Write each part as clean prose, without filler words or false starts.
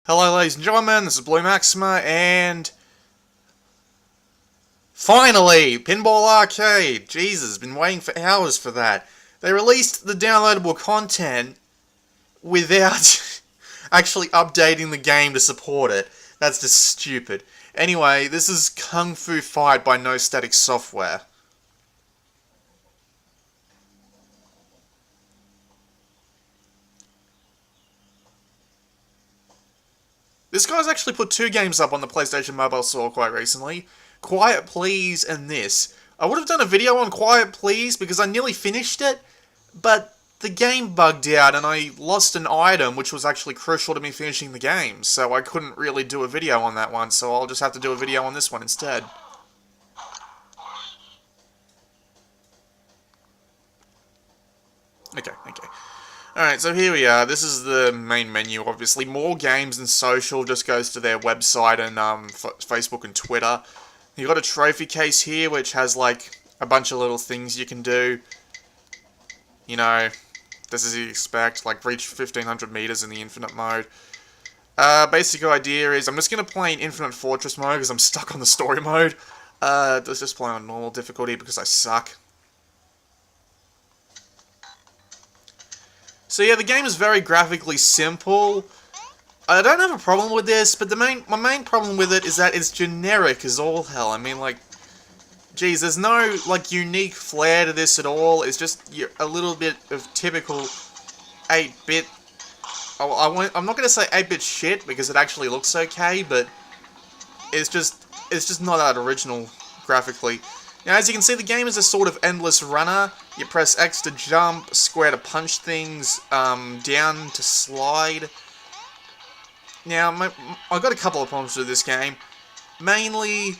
Hello ladies and gentlemen, this is BlueMaxima, and finally, Pinball Arcade! Jesus, been waiting for hours for that. They released the downloadable content without actually updating the game to support it. That's just stupid. Anyway, this is Kung Fu Fight by No Static Software. This guy's actually put two games up on the PlayStation Mobile Store quite recently. Quiet Please and this. I would have done a video on Quiet Please because I nearly finished it, but the game bugged out and I lost an item which was actually crucial to me finishing the game, so I couldn't really do a video on that one, so I'll just have to do a video on this one instead. Okay. Alright, so here we are. This is the main menu, obviously. More games and social just goes to their website and Facebook and Twitter. You've got a trophy case here, which has, like, a bunch of little things you can do. You know, just as you expect, like, reach 1500 meters in the infinite mode. Basic idea is, I'm just going to play in Infinite Fortress mode, because I'm stuck on the story mode. Let's just play on normal difficulty, because I suck. So yeah, the game is very graphically simple. I don't have a problem with this, but my main problem with it is that it's generic as all hell. I mean, like, geez, there's no, like, unique flair to this at all. It's just a little bit of typical 8-bit... I'm not going to say 8-bit shit, because it actually looks okay, but it's just not that original graphically. Now, as you can see, the game is a sort of endless runner. You press X to jump, square to punch things, down to slide. Now, I've got a couple of problems with this game. Mainly,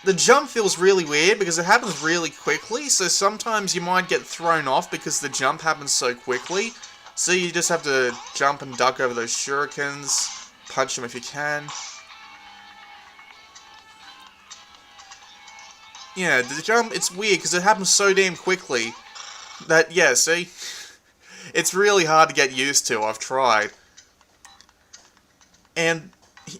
the jump feels really weird because it happens really quickly, so sometimes you might get thrown off because the jump happens so quickly. So you just have to jump and duck over those shurikens, punch them if you can. Yeah, the jump, it's weird because it happens so damn quickly that, yeah, see? It's really hard to get used to, I've tried. And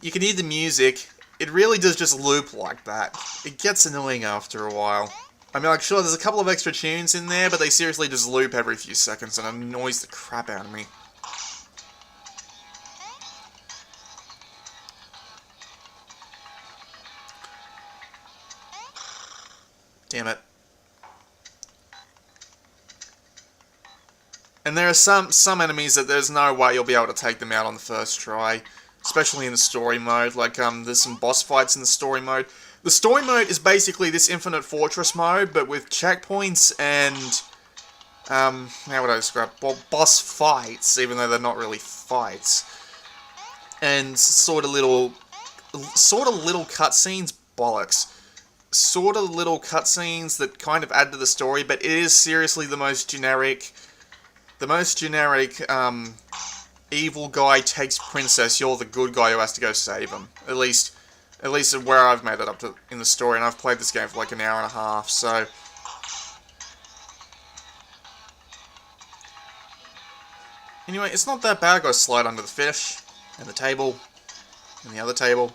you can hear the music, it really does just loop like that. It gets annoying after a while. I mean, like, sure, there's a couple of extra tunes in there, but they seriously just loop every few seconds and it annoys the crap out of me. Damn it. And there are some enemies that there's no way you'll be able to take them out on the first try. Especially in the story mode. Like, there's some boss fights in the story mode. The story mode is basically this Infinite Fortress mode, but with checkpoints and... how would I describe? Well, boss fights, even though they're not really fights. And sort of little cutscenes? Bollocks. Sort of little cutscenes that kind of add to the story, but it is seriously the most generic, evil guy takes princess, you're the good guy who has to go save him. At least where I've made it up to in the story, and I've played this game for like an hour and a half, so... Anyway, it's not that bad. I gotta slide under the fish, and the table, and the other table,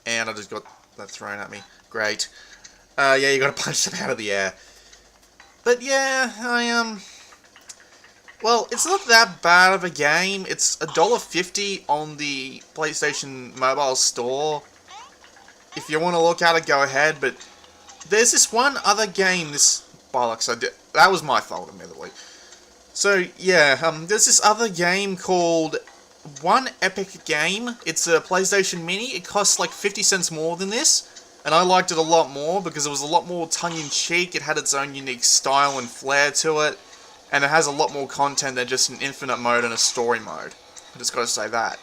and I just got that thrown at me. Great. Yeah, you gotta punch them out of the air. But yeah, well, it's not that bad of a game. It's $1.50 on the PlayStation Mobile Store. If you want to look at it, go ahead, but there's this one other game, this bollocks I did. That was my fault, admittedly. So, yeah, there's this other game called One Epic Game. It's a PlayStation Mini. It costs like 50 cents more than this, and I liked it a lot more because it was a lot more tongue-in-cheek. It had its own unique style and flair to it, and it has a lot more content than just an infinite mode and a story mode. I just gotta say that.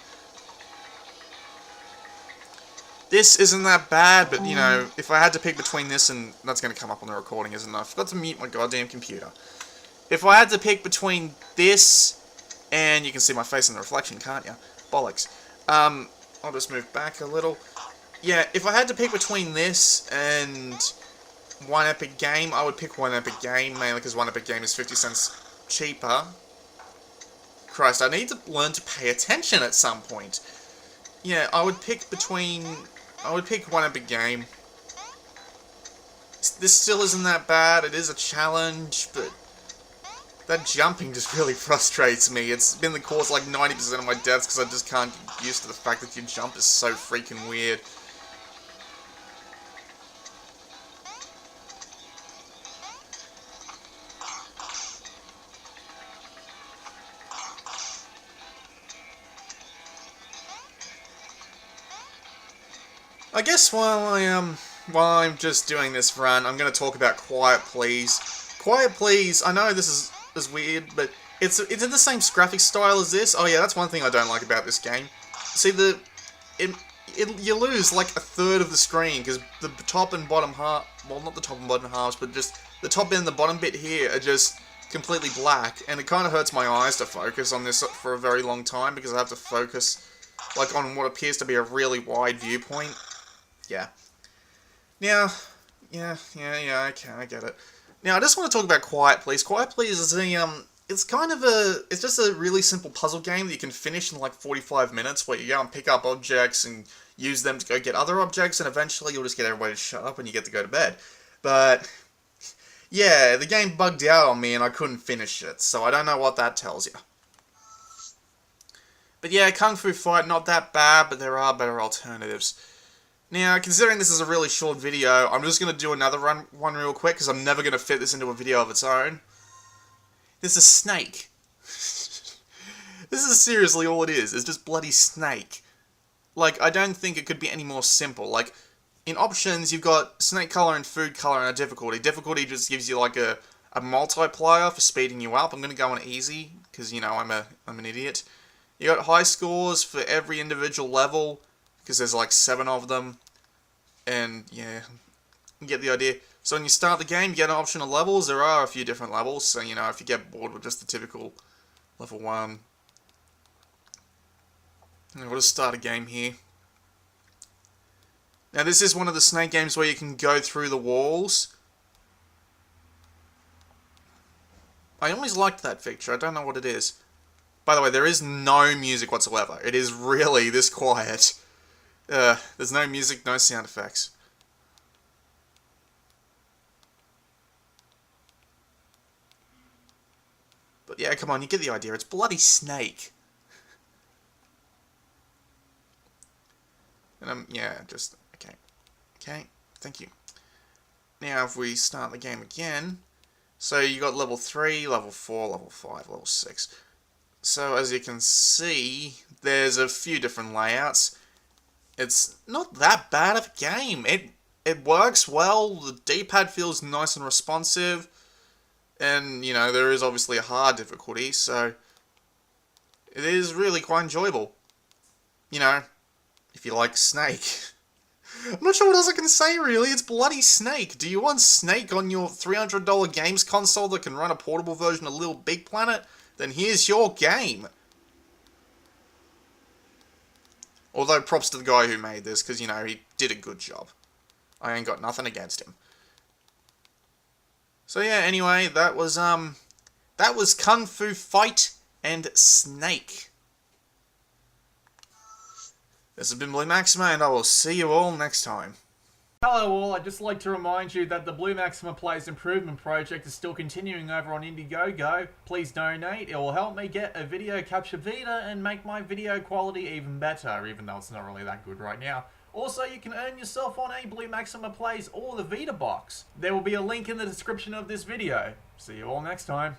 This isn't that bad, but, you know, if I had to pick between this and... That's gonna come up on the recording, isn't it? I forgot to mute my goddamn computer. If I had to pick between this, and you can see my face in the reflection, can't you? Bollocks. I'll just move back a little. Yeah, if I had to pick between this and One Epic Game, I would pick One Epic Game, mainly because One Epic Game is 50 cents cheaper. Christ, I need to learn to pay attention at some point. Yeah, I would pick one epic game. This still isn't that bad, it is a challenge, but that jumping just really frustrates me. It's been the cause like 90% of my deaths because I just can't get used to the fact that your jump is so freaking weird. I guess while I'm just doing this run, I'm going to talk about Quiet Please. Quiet Please, I know this is weird, but it's in the same graphic style as this. Oh yeah, that's one thing I don't like about this game. See, you lose like a third of the screen because the top and bottom half, well, not the top and bottom halves, but just the top bit and the bottom bit here are just completely black, and it kind of hurts my eyes to focus on this for a very long time because I have to focus like on what appears to be a really wide viewpoint. Yeah. Now, yeah, okay, I get it. Now, I just want to talk about Quiet Please. Quiet Please is it's just a really simple puzzle game that you can finish in like 45 minutes, where you go and pick up objects and use them to go get other objects, and eventually you'll just get everybody to shut up and you get to go to bed. But, yeah, the game bugged out on me and I couldn't finish it, so I don't know what that tells you. But yeah, Kung Fu Fight, not that bad, but there are better alternatives. Now, considering this is a really short video, I'm just going to do another one real quick, because I'm never going to fit this into a video of its own. There's a snake. This is seriously all it is. It's just bloody snake. Like, I don't think it could be any more simple. Like, in options, you've got snake color and food color and a difficulty. Difficulty just gives you, like, a multiplier for speeding you up. I'm going to go on easy, because, you know, I'm an idiot. You got high scores for every individual level, because there's like 7 of them, and yeah, you get the idea. So when you start the game, you get an option of levels. There are a few different levels, so you know, if you get bored with just the typical level 1, we'll just start a game here. Now this is one of the snake games where you can go through the walls. I always liked that feature, I don't know what it is. By the way, there is no music whatsoever. It is really this quiet. There's no music, no sound effects. But yeah, come on, you get the idea. It's bloody snake. And yeah, just, okay. Okay, thank you. Now if we start the game again, so you got level 3, level 4, level 5, level 6. So as you can see, there's a few different layouts. It's not that bad of a game. It works well, the D-pad feels nice and responsive, and, you know, there is obviously a hard difficulty, so it is really quite enjoyable. You know, if you like Snake. I'm not sure what else I can say, really. It's bloody Snake. Do you want Snake on your $300 games console that can run a portable version of Little Big Planet? Then here's your game. Although, props to the guy who made this, because, you know, he did a good job. I ain't got nothing against him. So yeah, anyway, that was Kung Fu Fight and Snake. This has been BlueMaxima, and I will see you all next time. Hello all, I'd just like to remind you that the BlueMaxima Players Improvement Project is still continuing over on Indiegogo. Please donate, it will help me get a video capture Vita and make my video quality even better, even though it's not really that good right now. Also, you can earn yourself on a BlueMaxima Plays or the Vita box. There will be a link in the description of this video. See you all next time.